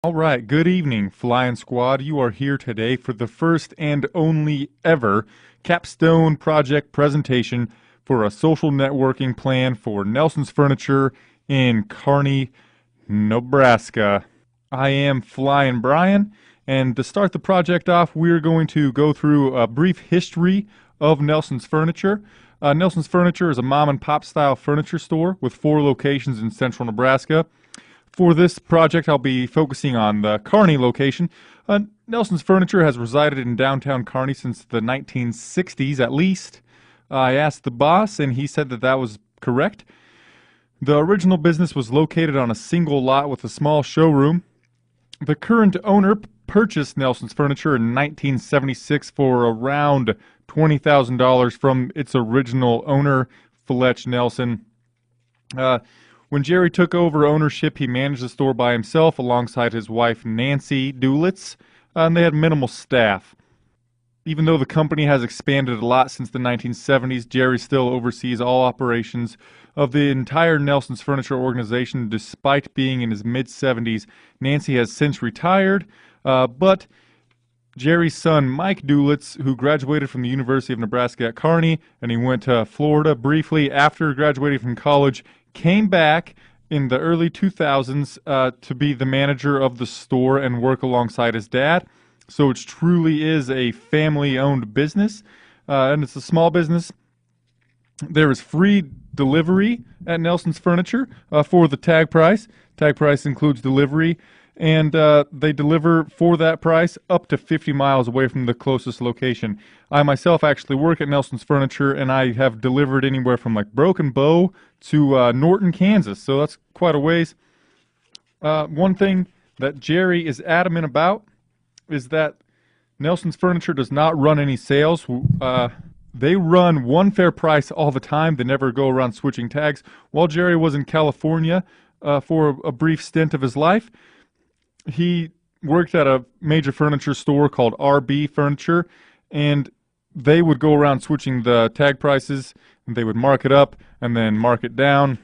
All right, good evening, Flying Squad. You are here today for the first and only ever Capstone project presentation for a social networking plan for Nelson's Furniture in Kearney, Nebraska. I am Flying Brian, and to start the project off, we're going to go through a brief history of Nelson's Furniture. Nelson's Furniture is a mom and pop style furniture store with 4 locations in central Nebraska. For this project, I'll be focusing on the Kearney location. Nelson's Furniture has resided in downtown Kearney since the 1960s at least. I asked the boss, and he said that was correct. The original business was located on a single lot with a small showroom. The current owner purchased Nelson's Furniture in 1976 for around $20,000 from its original owner, Fletch Nelson. When Jerry took over ownership, he managed the store by himself alongside his wife, Nancy Dulitz, and they had minimal staff. Even though the company has expanded a lot since the 1970s, Jerry still oversees all operations of the entire Nelson's Furniture organization. Despite being in his mid-70s, Nancy has since retired, but Jerry's son, Mike Dulitz, who graduated from the University of Nebraska at Kearney, and he went to Florida briefly after graduating from college, came back in the early 2000s to be the manager of the store and work alongside his dad. So it truly is a family-owned business, and it's a small business. There is free delivery at Nelson's Furniture for the tag price. Tag price includes delivery, and they deliver for that price up to 50 miles away from the closest location. I myself actually work at Nelson's Furniture, and I have delivered anywhere from like Broken Bow to Norton, Kansas, so that's quite a ways. One thing that Jerry is adamant about is that Nelson's Furniture does not run any sales. They run one fair price all the time. They never go around switching tags. While Jerry was in California for a brief stint of his life, he worked at a major furniture store called RB Furniture, and they would go around switching the tag prices, and they would mark it up and then mark it down.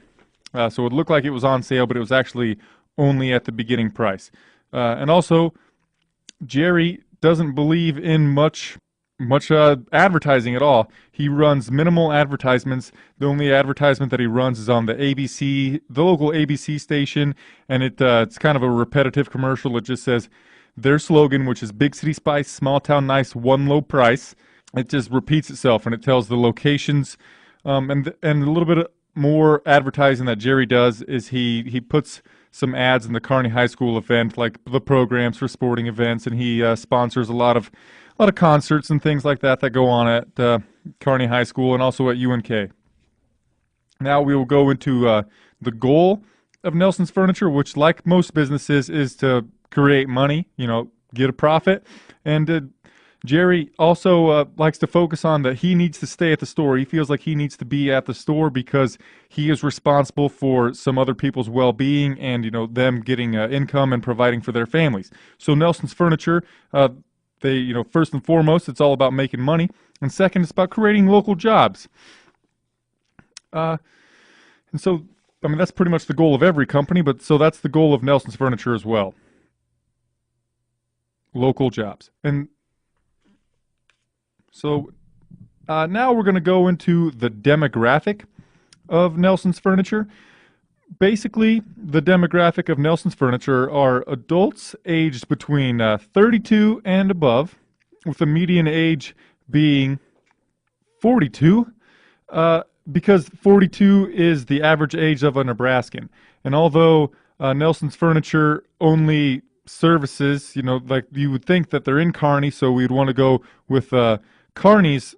So it looked like it was on sale, but it was actually only at the beginning price. And also, Jerry doesn't believe in much advertising at all. He runs minimal advertisements. The only advertisement that he runs is on the ABC, the local ABC station, and it's kind of a repetitive commercial. It just says their slogan, which is "Big City Spice, Small Town Nice, One Low Price." It just repeats itself, and it tells the locations. And a little bit more advertising that Jerry does is he puts some ads in the Kearney High School event, like the programs for sporting events, and he sponsors a lot of concerts and things like that go on at Kearney High School and also at UNK. Now we will go into the goal of Nelson's Furniture, which, like most businesses, is to create money, get a profit. And Jerry also likes to focus on that he needs to stay at the store. He feels like he needs to be at the store because he is responsible for some other people's well-being and, them getting income and providing for their families. So Nelson's Furniture, they, first and foremost, it's all about making money. And second, it's about creating local jobs. And so, that's pretty much the goal of every company, but so that's the goal of Nelson's Furniture as well. Local jobs. And so now we're going to go into the demographic of Nelson's Furniture. Basically, the demographic of Nelson's Furniture are adults aged between 32 and above, with the median age being 42, because 42 is the average age of a Nebraskan. And although Nelson's Furniture only services, like you would think that they're in Kearney, so we'd want to go with Kearney's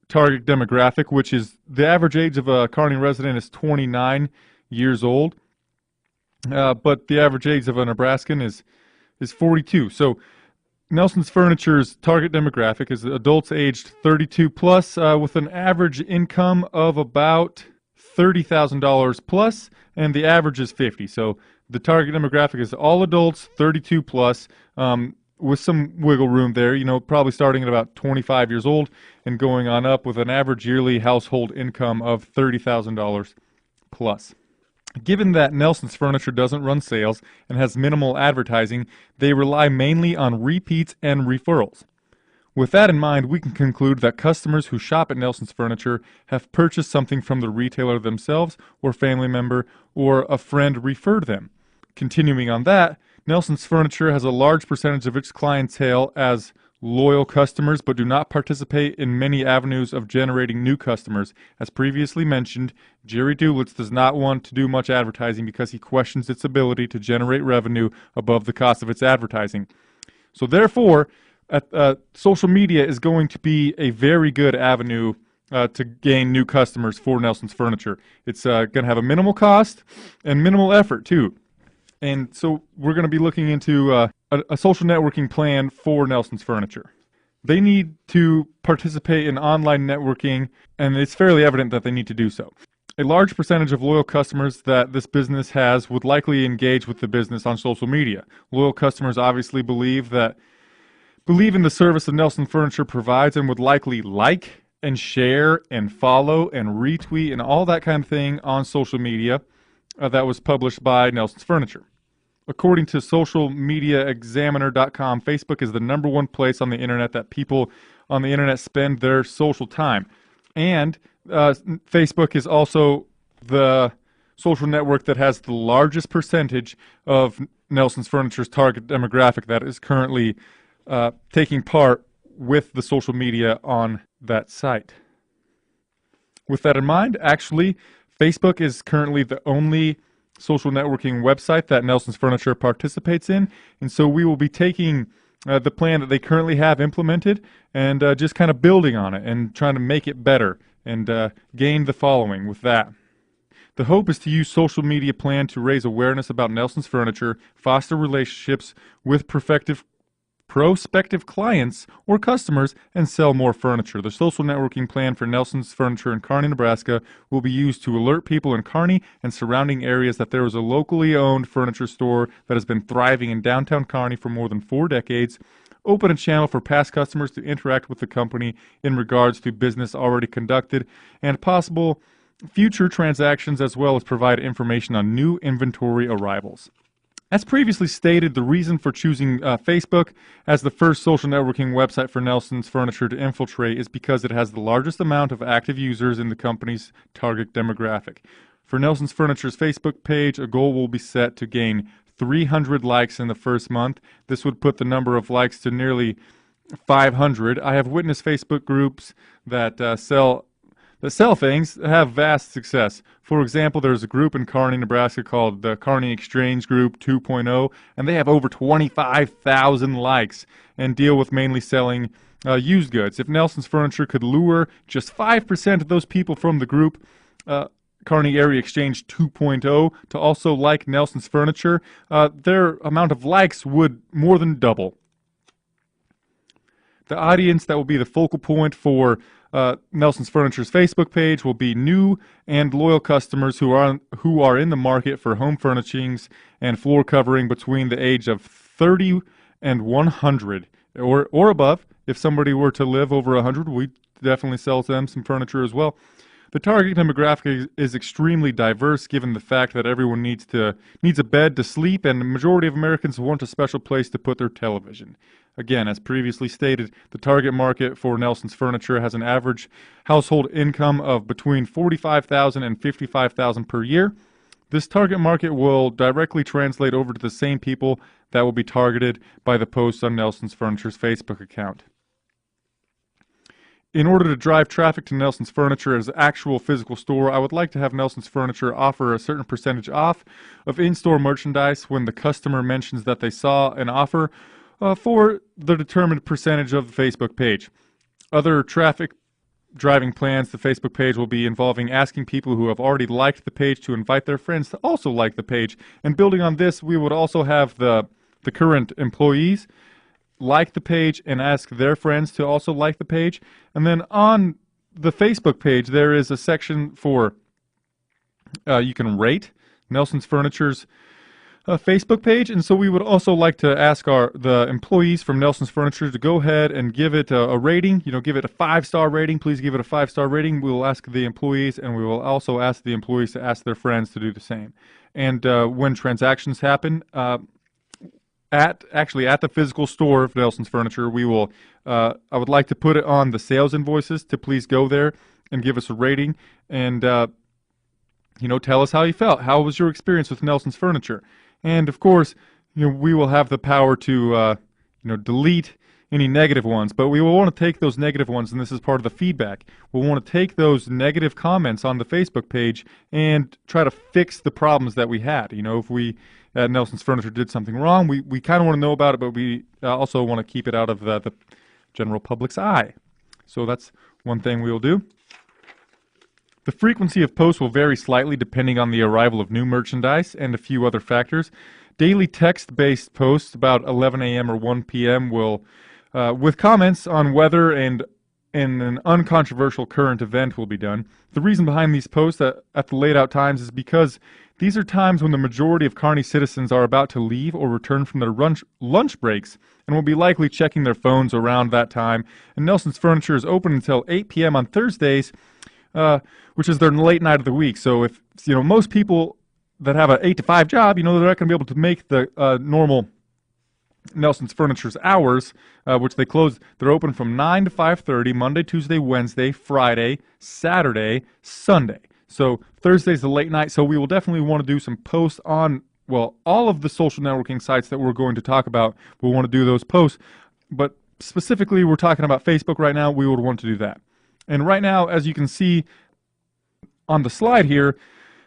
target demographic, which is the average age of a Kearney resident is 29 years old, but the average age of a Nebraskan is 42. So Nelson's Furniture's target demographic is adults aged 32 plus, with an average income of about $30,000 plus, and the average is 50. So the target demographic is all adults 32 plus, with some wiggle room there, probably starting at about 25 years old and going on up with an average yearly household income of $30,000 plus. Given that Nelson's Furniture doesn't run sales and has minimal advertising, they rely mainly on repeats and referrals. With that in mind, we can conclude that customers who shop at Nelson's Furniture have purchased something from the retailer themselves or family member or a friend referred them. Continuing on that, Nelson's Furniture has a large percentage of its clientele as loyal customers but do not participate in many avenues of generating new customers. As previously mentioned, Jerry Dulitz does not want to do much advertising because he questions its ability to generate revenue above the cost of its advertising. So therefore, social media is going to be a very good avenue to gain new customers for Nelson's Furniture. It's going to have a minimal cost and minimal effort too. And so we're going to be looking into a social networking plan for Nelson's Furniture. They need to participate in online networking, and it's fairly evident that they need to do so. A large percentage of loyal customers that this business has would likely engage with the business on social media. Loyal customers obviously believe in the service that Nelson Furniture provides and would likely like and share and follow and retweet and all that kind of thing on social media that was published by Nelson's Furniture. According to socialmediaexaminer.com, Facebook is the #1 place on the internet that people on the internet spend their social time. And Facebook is also the social network that has the largest percentage of Nelson's Furniture's target demographic that is currently taking part with the social media on that site. With that in mind, actually, Facebook is currently the only social networking website that Nelson's Furniture participates in, and so we will be taking the plan that they currently have implemented and just kind of building on it and trying to make it better and gain the following with that. The hope is to use social media plan to raise awareness about Nelson's Furniture, foster relationships with prospective clients or customers, and sell more furniture. The social networking plan for Nelson's Furniture in Kearney, Nebraska will be used to alert people in Kearney and surrounding areas that there is a locally owned furniture store that has been thriving in downtown Kearney for more than 4 decades, open a channel for past customers to interact with the company in regards to business already conducted and possible future transactions, as well as provide information on new inventory arrivals. As previously stated, the reason for choosing Facebook as the first social networking website for Nelson's Furniture to infiltrate is because it has the largest amount of active users in the company's target demographic. For Nelson's Furniture's Facebook page, a goal will be set to gain 300 likes in the first month. This would put the number of likes to nearly 500. I have witnessed Facebook groups that sell things have vast success. For example, there's a group in Kearney, Nebraska called the Kearney Exchange Group 2.0, and they have over 25,000 likes and deal with mainly selling used goods. If Nelson's Furniture could lure just 5% of those people from the group, Kearney Area Exchange 2.0, to also like Nelson's Furniture, their amount of likes would more than double. The audience that will be the focal point for Nelson's Furniture's Facebook page will be new and loyal customers who are in the market for home furnishings and floor covering between the age of 30 and 100 or above. If somebody were to live over 100, we definitely sell them some furniture as well. The target demographic is extremely diverse, given the fact that everyone needs a bed to sleep, and the majority of Americans want a special place to put their television. Again, as previously stated, the target market for Nelson's Furniture has an average household income of between $45,000 and $55,000 per year. This target market will directly translate over to the same people that will be targeted by the posts on Nelson's Furniture's Facebook account. In order to drive traffic to Nelson's Furniture as an actual physical store, I would like to have Nelson's Furniture offer a certain percentage off of in-store merchandise when the customer mentions that they saw an offer for the determined percentage of the Facebook page. Other traffic driving plans, the Facebook page will be involving asking people who have already liked the page to invite their friends to also like the page. And building on this, we would also have the current employees like the page and ask their friends to also like the page. And then on the Facebook page, there is a section for you can rate Nelson's Furniture's Facebook page, and so we would also like to ask the employees from Nelson's Furniture to go ahead and give it a rating. Give it a 5-star rating. Please give it a 5-star rating. We will ask the employees, and we will also ask the employees to ask their friends to do the same. And when transactions happen, at the physical store of Nelson's Furniture, we will. I would like to put it on the sales invoices to please go there and give us a rating and tell us how you felt. How was your experience with Nelson's Furniture? And of course, we will have the power to delete any negative ones, but we will want to take those negative ones, and this is part of the feedback. We'll want to take those negative comments on the Facebook page and try to fix the problems that we had. If we at Nelson's Furniture did something wrong, we kind of want to know about it, but we also want to keep it out of the general public's eye. So that's one thing we will do. The frequency of posts will vary slightly depending on the arrival of new merchandise and a few other factors. Daily text-based posts about 11 a.m. or 1 p.m. will, with comments on weather and an uncontroversial current event will be done. The reason behind these posts at the laid-out times is because these are times when the majority of Kearney citizens are about to leave or return from their lunch breaks and will be likely checking their phones around that time. And Nelson's Furniture is open until 8 p.m. on Thursdays, which is their late night of the week. So if most people that have an 8 to 5 job, they're not going to be able to make the normal Nelson's Furniture's hours, which they close. They're open from 9 to 5:30, Monday, Tuesday, Wednesday, Friday, Saturday, Sunday. So Thursday's the late night. So we will definitely want to do some posts on all of the social networking sites that we're going to talk about. We'll want to do those posts, but specifically we're talking about Facebook right now. We would want to do that. And right now, as you can see on the slide here,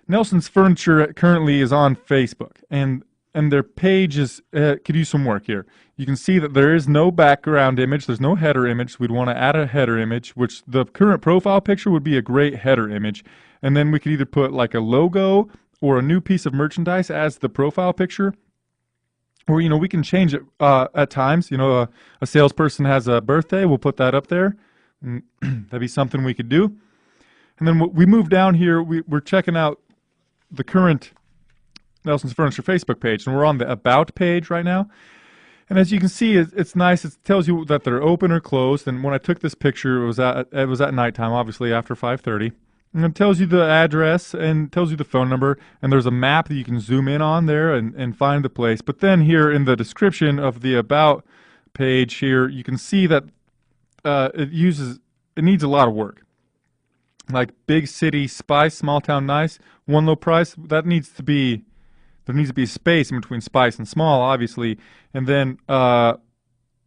Nelson's Furniture currently is on Facebook, and their page is could use some work here. You can see that there is no background image. There's no header image. We'd want to add a header image, which the current profile picture would be a great header image. And then we could either put like a logo or a new piece of merchandise as the profile picture. Or, we can change it at times. A salesperson has a birthday. We'll put that up there. That'd be something we could do. And then we move down here. We're checking out the current Nelson's Furniture Facebook page, and we're on the About page right now. And as you can see, it's nice. It tells you that they're open or closed. And when I took this picture, it was at nighttime, obviously after 5:30. And it tells you the address and tells you the phone number. And there's a map that you can zoom in on there and find the place. But then here in the description of the About page here, you can see that it needs a lot of work. Like big city spice, small town nice, one low price. There needs to be a space in between spice and small, obviously. And then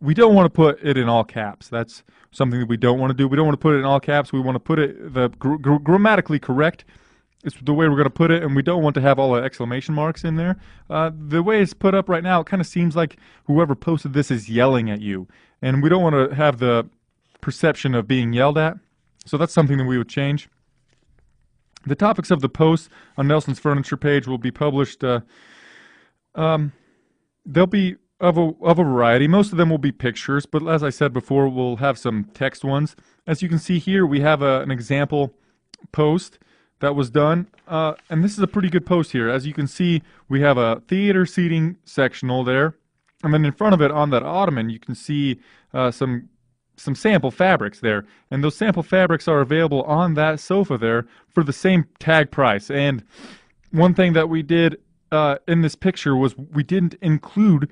we don't want to put it in all caps. That's something that we don't want to do. We don't want to put it in all caps. We want to put it grammatically correct. It's the way we're going to put it, and we don't want to have all the exclamation marks in there. The way it's put up right now, it kind of seems like whoever posted this is yelling at you, and we don't want to have the perception of being yelled at. So that's something that we would change. The topics of the posts on Nelson's Furniture page will be published. They'll be of a variety. Most of them will be pictures, but as I said before, we'll have some text ones. As you can see here, we have an example post that was done, and this is a pretty good post here. As you can see, we have a theater seating sectional there, and then in front of it on that ottoman, you can see some sample fabrics there, and those sample fabrics are available on that sofa there for the same tag price. And one thing that we did in this picture was we didn't include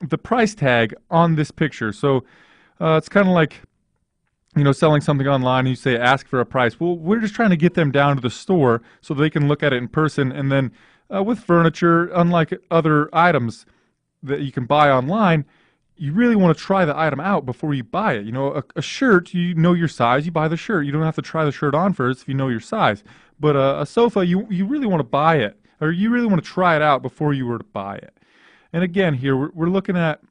the price tag on this picture. So it's kind of like, selling something online and you say ask for a price. Well, we're just trying to get them down to the store so they can look at it in person. And then with furniture, unlike other items that you can buy online, you really want to try the item out before you buy it. A shirt, you know your size, you buy the shirt. You don't have to try the shirt on first if you know your size. But a sofa, you really want to buy it, or you really want to try it out before you were to buy it. And again, here we're looking at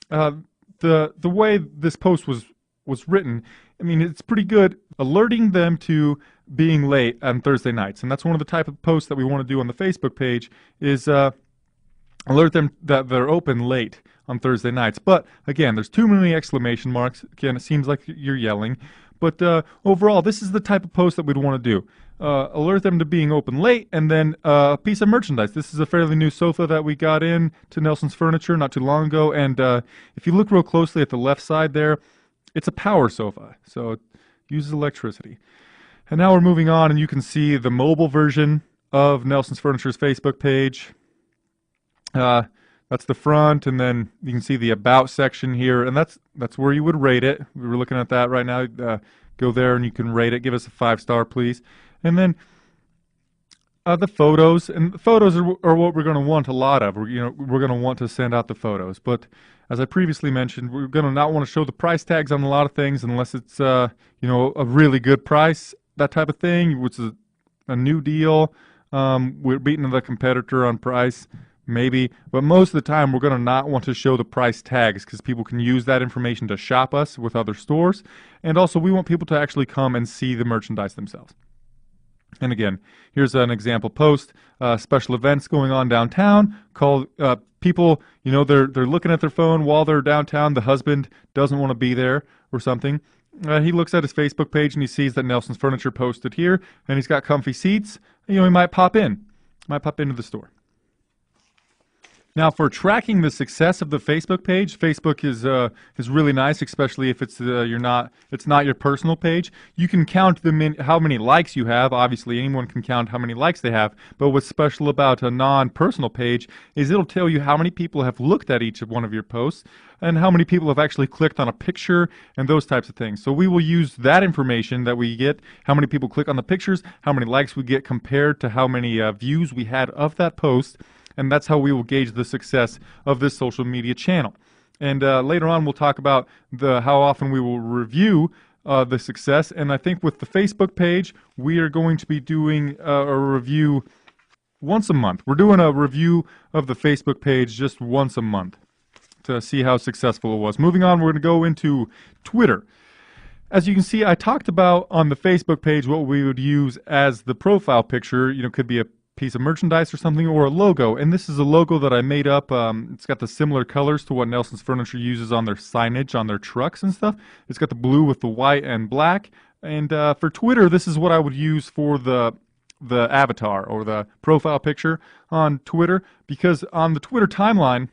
the way this post was written. I mean, it's pretty good, alerting them to being late on Thursday nights. And that's one of the type of posts that we want to do on the Facebook page is alert them that they're open late on Thursday nights. But again, there's too many exclamation marks. Again, it seems like you're yelling. But overall, this is the type of post that we'd want to do. Alert them to being open late, and then a piece of merchandise. This is a fairly new sofa that we got in to Nelson's Furniture not too long ago, and if you look real closely at the left side there, it's a power sofa, so it uses electricity. And now we're moving on, and you can see the mobile version of Nelson's Furniture's Facebook page. That's the front, and then you can see the About section here, and that's where you would rate it. We're looking at that right now. Go there, and you can rate it. Give us a 5-star, please. And then the photos, and the photos are what we're going to want a lot of. We're going to want to send out the photos, but as I previously mentioned, we're going to not want to show the price tags on a lot of things unless it's a really good price, that type of thing, which is a new deal. We're beating the competitor on price, maybe, but most of the time we're going to not want to show the price tags because people can use that information to shop us with other stores, and also we want people to actually come and see the merchandise themselves. And again, here's an example post, special events going on downtown. Call people, they're looking at their phone while they're downtown. The husband doesn't want to be there or something. He looks at his Facebook page and he sees that Nelson's Furniture posted here, and he's got comfy seats. He might pop into the store. Now, for tracking the success of the Facebook page, Facebook is really nice, especially if it's not your personal page. You can count how many likes you have. Obviously, anyone can count how many likes they have. But what's special about a non-personal page is it'll tell you how many people have looked at each of one of your posts and how many people have actually clicked on a picture and those types of things. So we will use that information that we get, how many people click on the pictures, how many likes we get compared to how many views we had of that post. And that's how we will gauge the success of this social media channel. And later on, we'll talk about how often we will review the success. And I think with the Facebook page, we are going to be doing a review once a month. We're doing a review of the Facebook page just once a month to see how successful it was. Moving on, we're going to go into Twitter. As you can see, I talked about on the Facebook page what we would use as the profile picture. Could be a piece of merchandise or something, or a logo, and this is a logo that I made up. It's got the similar colors to what Nelson's Furniture uses on their signage on their trucks and stuff. It's got the blue with the white and black, and for Twitter, this is what I would use for the avatar or the profile picture on Twitter, because on the Twitter timeline,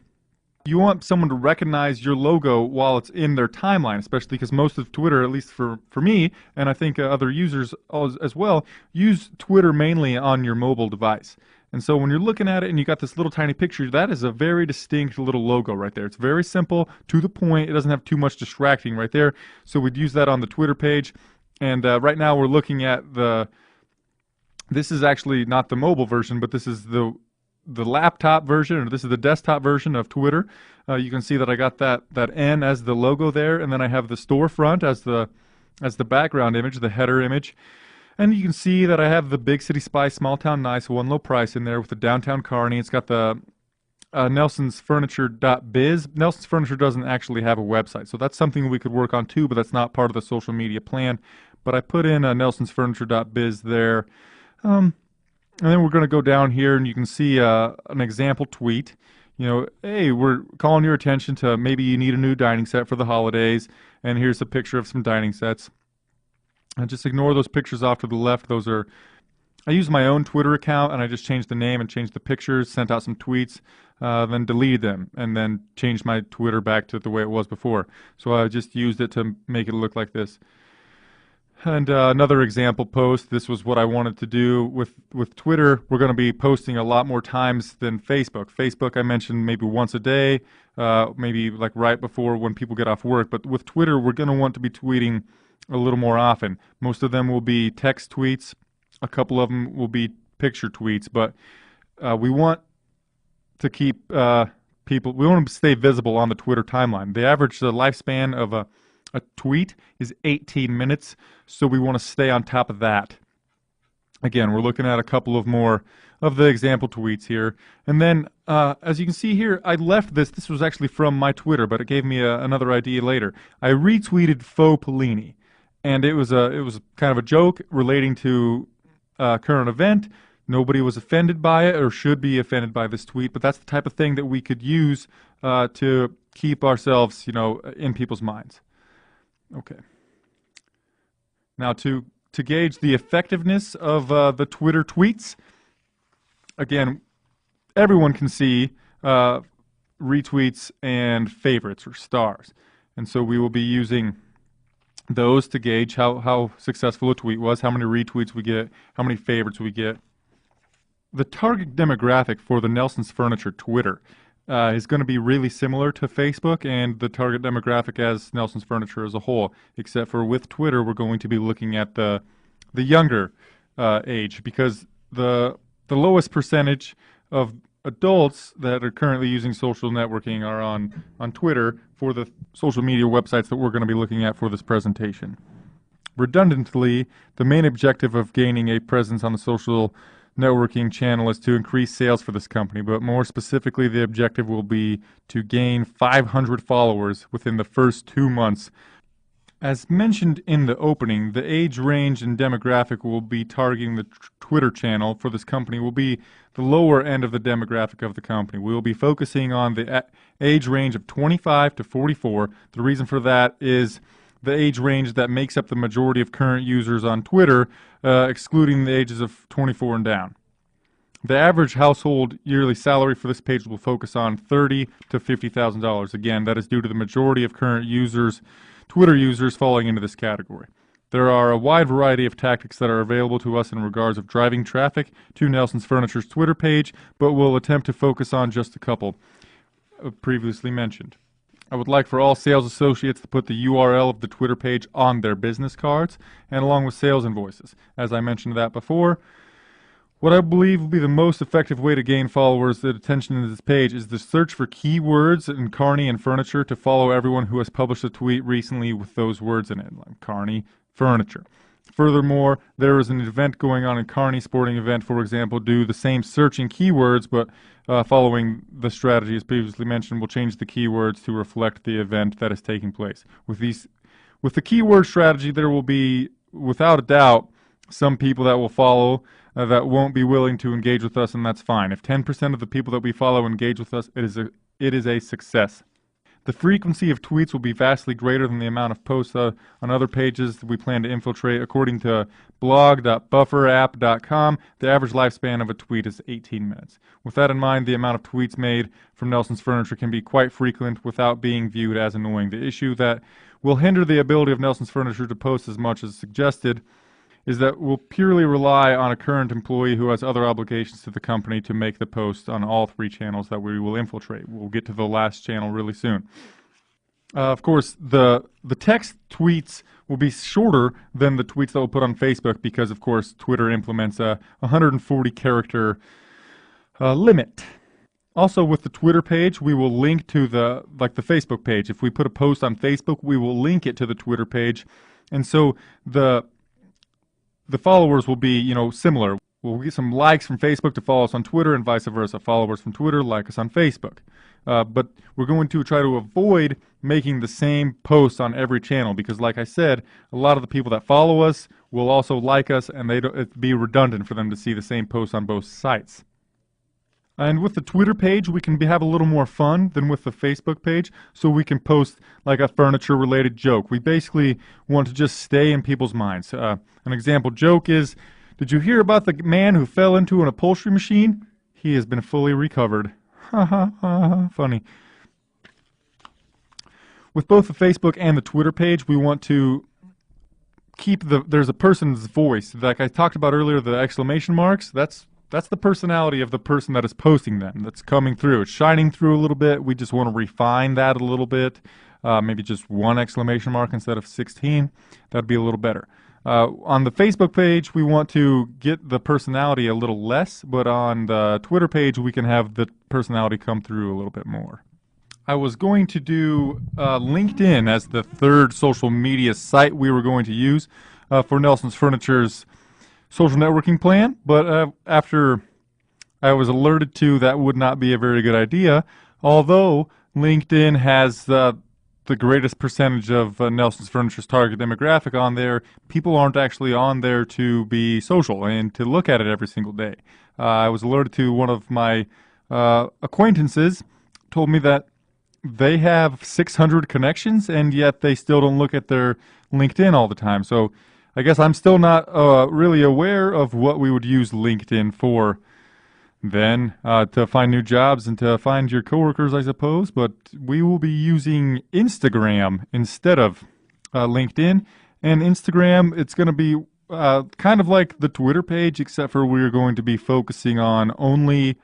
you want someone to recognize your logo while it's in their timeline, especially because most of Twitter, at least for me, and I think other users as well, use Twitter mainly on your mobile device. And so when you're looking at it and you got this little tiny picture, that is a very distinct little logo right there. It's very simple, to the point. It doesn't have too much distracting right there. So we'd use that on the Twitter page. And right now we're looking at this is actually not the mobile version, but this is the laptop version, or this is the desktop version of Twitter. You can see that I got that N as the logo there, and then I have the storefront as the background image, the header image. And you can see that I have the Big City Spice, Small Town Nice, One Low Price in there with the downtown Kearney. It's got the nelsonsfurniture.biz. Nelson's Furniture doesn't actually have a website, so that's something we could work on too, but that's not part of the social media plan. But I put in nelsonsfurniture.biz there. And then we're going to go down here, and you can see an example tweet. Hey, we're calling your attention to maybe you need a new dining set for the holidays, and here's a picture of some dining sets. And just ignore those pictures off to the left. I use my own Twitter account, and I just changed the name and changed the pictures, sent out some tweets, then deleted them, and then changed my Twitter back to the way it was before. So I just used it to make it look like this. And another example post, this was what I wanted to do with Twitter. We're going to be posting a lot more times than Facebook. Facebook, I mentioned maybe once a day, maybe like right before when people get off work. But with Twitter, we're going to want to be tweeting a little more often. Most of them will be text tweets. A couple of them will be picture tweets. But we want to keep we want to stay visible on the Twitter timeline. The average lifespan of a tweet is 18 minutes, so we want to stay on top of that. Again, we're looking at a couple of more of the example tweets here. And then, as you can see here, I left this. This was actually from my Twitter, but it gave me another idea later. I retweeted Faux Pellini, and it was kind of a joke relating to a current event. Nobody was offended by it or should be offended by this tweet, but that's the type of thing that we could use to keep ourselves, in people's minds. Okay. Now, to gauge the effectiveness of the Twitter tweets, again, everyone can see retweets and favorites or stars. And so we will be using those to gauge how successful a tweet was, how many retweets we get, how many favorites we get. The target demographic for the Nelson's Furniture Twitter is going to be really similar to Facebook and the target demographic as Nelson's Furniture as a whole, except for with Twitter, we're going to be looking at the younger age, because the lowest percentage of adults that are currently using social networking are on Twitter for the social media websites that we're going to be looking at for this presentation. Redundantly, the main objective of gaining a presence on the social networking channel is to increase sales for this company, but more specifically, the objective will be to gain 500 followers within the first 2 months. As mentioned in the opening, the age range and demographic we'll be targeting the Twitter channel for this company will be the lower end of the demographic of the company. We will be focusing on the age range of 25 to 44. The reason for that is the age range that makes up the majority of current users on Twitter, excluding the ages of 24 and down. The average household yearly salary for this page will focus on $30,000 to $50,000. Again, that is due to the majority of current users, Twitter users, falling into this category. There are a wide variety of tactics that are available to us in regards of driving traffic to Nelson's Furniture's Twitter page, but we'll attempt to focus on just a couple previously mentioned. I would like for all sales associates to put the URL of the Twitter page on their business cards and along with sales invoices. As I mentioned that before, what I believe will be the most effective way to gain followers' attention to this page is to search for keywords in Kearney and furniture to follow everyone who has published a tweet recently with those words in it, like Kearney furniture. Furthermore, there is an event going on in Kearney, sporting event, for example. Do the same searching keywords, but following the strategy as previously mentioned, we'll change the keywords to reflect the event that is taking place. With the keyword strategy, there will be, without a doubt, some people that will follow that won't be willing to engage with us, and that's fine. If 10% of the people that we follow engage with us, it is a success. The frequency of tweets will be vastly greater than the amount of posts on other pages that we plan to infiltrate. According to blog.bufferapp.com, the average lifespan of a tweet is 18 minutes. With that in mind, the amount of tweets made from Nelson's Furniture can be quite frequent without being viewed as annoying. The issue that will hinder the ability of Nelson's Furniture to post as much as suggested is that we'll purely rely on a current employee who has other obligations to the company to make the post on all 3 channels that we will infiltrate. We'll get to the last channel really soon. Of course, the text tweets will be shorter than the tweets that we'll put on Facebook because, of course, Twitter implements a 140-character limit. Also, with the Twitter page, we will link to the Facebook page. If we put a post on Facebook, we will link it to the Twitter page, and so the followers will be, similar. We'll get some likes from Facebook to follow us on Twitter and vice versa. Followers from Twitter like us on Facebook. But we're going to try to avoid making the same posts on every channel because, like I said, a lot of the people that follow us will also like us, and it'd be redundant for them to see the same posts on both sites. And with the Twitter page, we can have a little more fun than with the Facebook page, so we can post like a furniture-related joke. We basically want to just stay in people's minds. An example joke is, did you hear about the man who fell into an upholstery machine? He has been fully recovered. Ha ha ha, funny. With both the Facebook and the Twitter page, we want to keep there's a person's voice. Like I talked about earlier, the exclamation marks, that's the personality of the person that is posting them. That's coming through. It's shining through a little bit. We just want to refine that a little bit. Maybe just 1 exclamation mark instead of 16. That'd be a little better. On the Facebook page, we want to get the personality a little less, but on the Twitter page, we can have the personality come through a little bit more. I was going to do LinkedIn as the 3rd social media site we were going to use for Nelson's Furniture's social networking plan, but after I was alerted to that would not be a very good idea, although LinkedIn has the greatest percentage of Nelson's Furniture's target demographic on there. People aren't actually on there to be social and to look at it every single day. I was alerted to one of my acquaintances told me that they have 600 connections and yet they still don't look at their LinkedIn all the time. So I guess I'm still not really aware of what we would use LinkedIn for then, to find new jobs and to find your coworkers, I suppose. But we will be using Instagram instead of LinkedIn. And Instagram, it's going to be kind of like the Twitter page, except for we're going to be focusing on only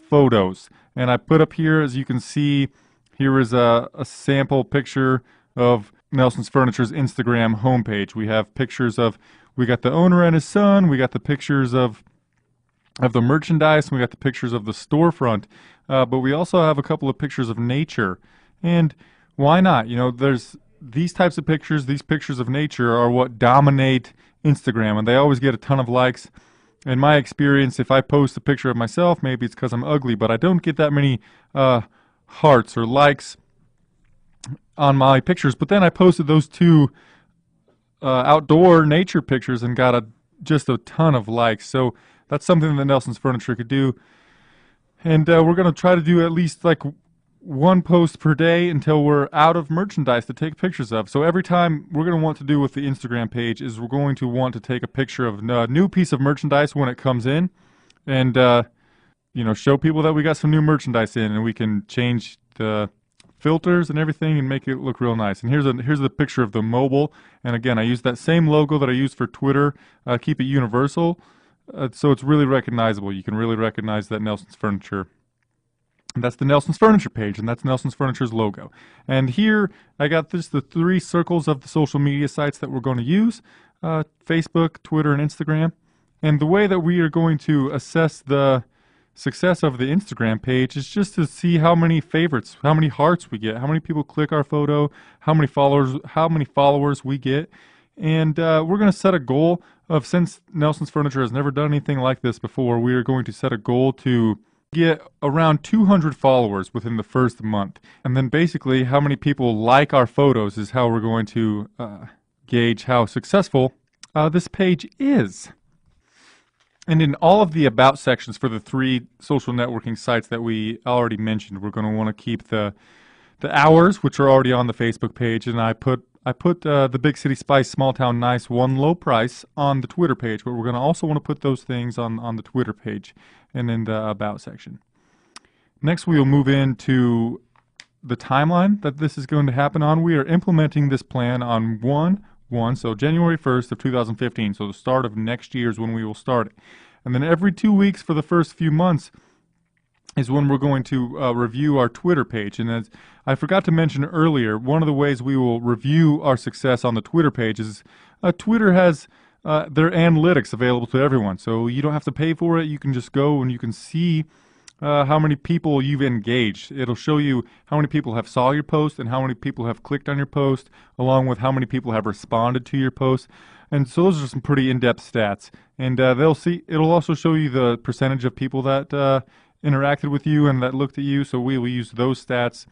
photos. And I put up here, as you can see, here is a sample picture of Nelson's Furniture's Instagram homepage. We have pictures of, we got the owner and his son, we got the pictures of the merchandise, and we got the pictures of the storefront, but we also have a couple of pictures of nature. And why not? You know, there's these types of pictures, these pictures of nature are what dominate Instagram, and they always get a ton of likes. In my experience, if I post a picture of myself, maybe it's because I'm ugly, but I don't get that many hearts or likes on my pictures. But then I posted those two outdoor nature pictures and got just a ton of likes. So that's something that Nelson's Furniture could do. And we're going to try to do at least like one post per day until we're out of merchandise to take pictures of. So every time we're going to want to do with the Instagram page is we're going to want to take a picture of a new piece of merchandise when it comes in, and you know, show people that we got some new merchandise in, and we can change the filters and everything and make it look real nice. And here's the picture of the mobile. And again, I used that same logo that I used for Twitter. Keep it universal, so it's really recognizable. You can really recognize that Nelson's Furniture. And that's the Nelson's Furniture page, and that's Nelson's Furniture's logo. And here I got just the 3 circles of the social media sites that we're going to use: Facebook, Twitter, and Instagram. And the way that we are going to assess the success of the Instagram page is just to see how many favorites, how many hearts we get, how many people click our photo, how many followers we get. And we're going to set a goal of, since Nelson's Furniture has never done anything like this before, we are going to set a goal to get around 200 followers within the first month. And then basically how many people like our photos is how we're going to gauge how successful this page is. And in all of the About sections for the 3 social networking sites that we already mentioned, we're going to want to keep the hours, which are already on the Facebook page, and I put the Big City Spice Small Town Nice one low price on the Twitter page, but we're going to also want to put those things on the Twitter page and in the About section. Next, we will move into the timeline that this is going to happen on. We are implementing this plan on 1/1, so January 1st of 2015, so the start of next year is when we will start it. And then every 2 weeks for the first few months is when we're going to review our Twitter page. And as I forgot to mention earlier, one of the ways we will review our success on the Twitter page is Twitter has their analytics available to everyone. So you don't have to pay for it. You can just go and you can see how many people you've engaged. It'll show you how many people have saw your post and how many people have clicked on your post, along with how many people have responded to your post. And so those are some pretty in-depth stats. And it'll also show you the percentage of people that interacted with you and that looked at you. So we will use those stats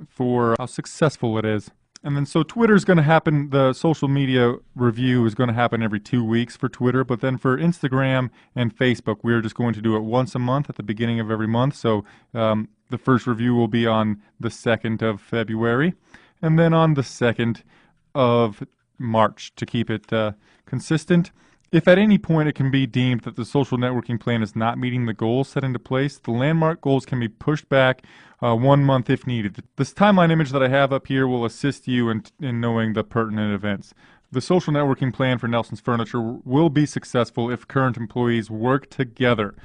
for how successful it is. And then so Twitter's going to happen, the social media review is going to happen every 2 weeks for Twitter, but then for Instagram and Facebook, we're just going to do it once a month at the beginning of every month. So the first review will be on the 2nd of February, and then on the 2nd of March to keep it consistent. If at any point it can be deemed that the social networking plan is not meeting the goals set into place, the landmark goals can be pushed back 1 month if needed. This timeline image that I have up here will assist you in knowing the pertinent events. The social networking plan for Nelson's Furniture will be successful if current employees work together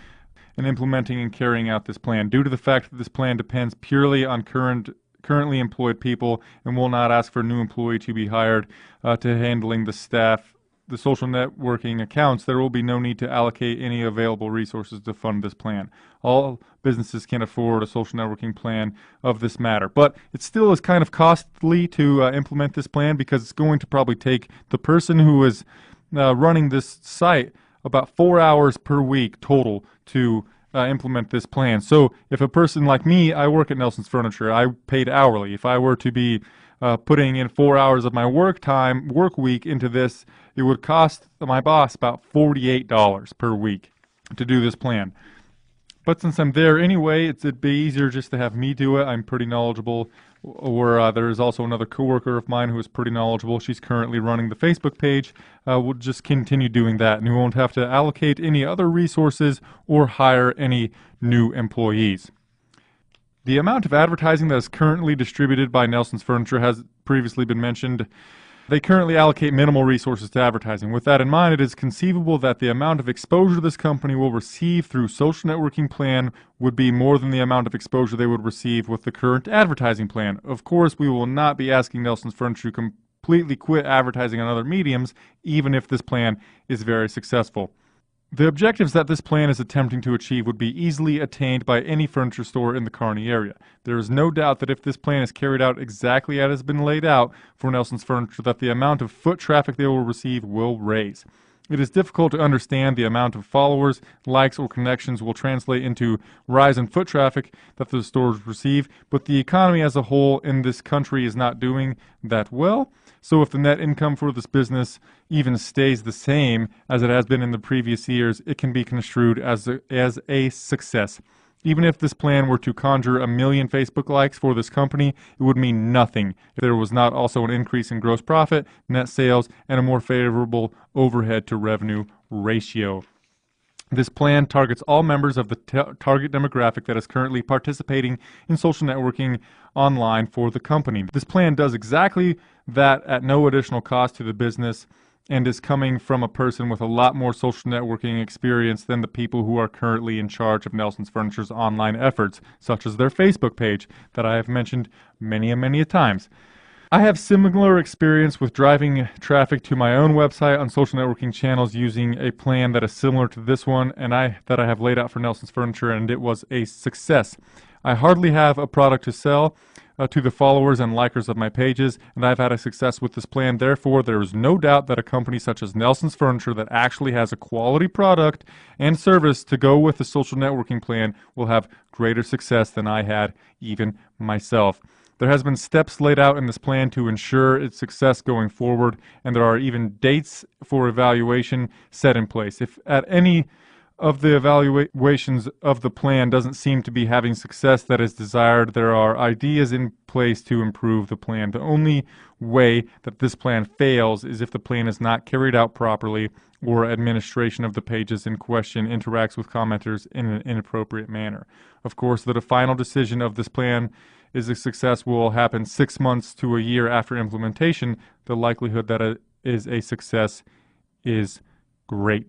in implementing and carrying out this plan. Due to the fact that this plan depends purely on currently employed people and will not ask for a new employee to be hired to handling the social networking accounts, there will be no need to allocate any available resources to fund this plan. All businesses can afford a social networking plan of this matter. But it still is kind of costly to implement this plan, because it's going to probably take the person who is running this site about 4 hours per week total to implement this plan. So if a person like me, I work at Nelson's Furniture, I paid hourly. If I were to be putting in 4 hours of my work week into this, it would cost my boss about $48 per week to do this plan. But since I'm there anyway, it'd be easier just to have me do it. I'm pretty knowledgeable. Or there is also another coworker of mine who is pretty knowledgeable. She's currently running the Facebook page. We'll just continue doing that, and we won't have to allocate any other resources or hire any new employees. The amount of advertising that is currently distributed by Nelson's Furniture has previously been mentioned. They currently allocate minimal resources to advertising. With that in mind, it is conceivable that the amount of exposure this company will receive through social networking plan would be more than the amount of exposure they would receive with the current advertising plan. Of course, we will not be asking Nelson's Furniture to completely quit advertising on other mediums, even if this plan is very successful. The objectives that this plan is attempting to achieve would be easily attained by any furniture store in the Kearney area. There is no doubt that if this plan is carried out exactly as has been laid out for Nelson's Furniture, that the amount of foot traffic they will receive will raise. It is difficult to understand the amount of followers, likes, or connections will translate into rise in foot traffic that the stores receive, but the economy as a whole in this country is not doing that well. So if the net income for this business even stays the same as it has been in the previous years, it can be construed as a success. Even if this plan were to conjure 1 million Facebook likes for this company, it would mean nothing if there was not also an increase in gross profit, net sales, and a more favorable overhead to revenue ratio. This plan targets all members of the target demographic that is currently participating in social networking online for the company. This plan does exactly that at no additional cost to the business and is coming from a person with a lot more social networking experience than the people who are currently in charge of Nelson's Furniture's online efforts, such as their Facebook page that I have mentioned many a times. I have similar experience with driving traffic to my own website on social networking channels using a plan that is similar to this one that I have laid out for Nelson's Furniture, and it was a success. I hardly have a product to sell to the followers and likers of my pages, and I've had a success with this plan. Therefore, there is no doubt that a company such as Nelson's Furniture that actually has a quality product and service to go with the social networking plan will have greater success than I had even myself. There has been steps laid out in this plan to ensure its success going forward, and there are even dates for evaluation set in place. If at any of the evaluations of the plan doesn't seem to be having success that is desired, there are ideas in place to improve the plan. The only way that this plan fails is if the plan is not carried out properly or administration of the pages in question interacts with commenters in an inappropriate manner. Of course, the final decision of this plan is a success will happen 6 months to a year after implementation. The likelihood that it is a success is great.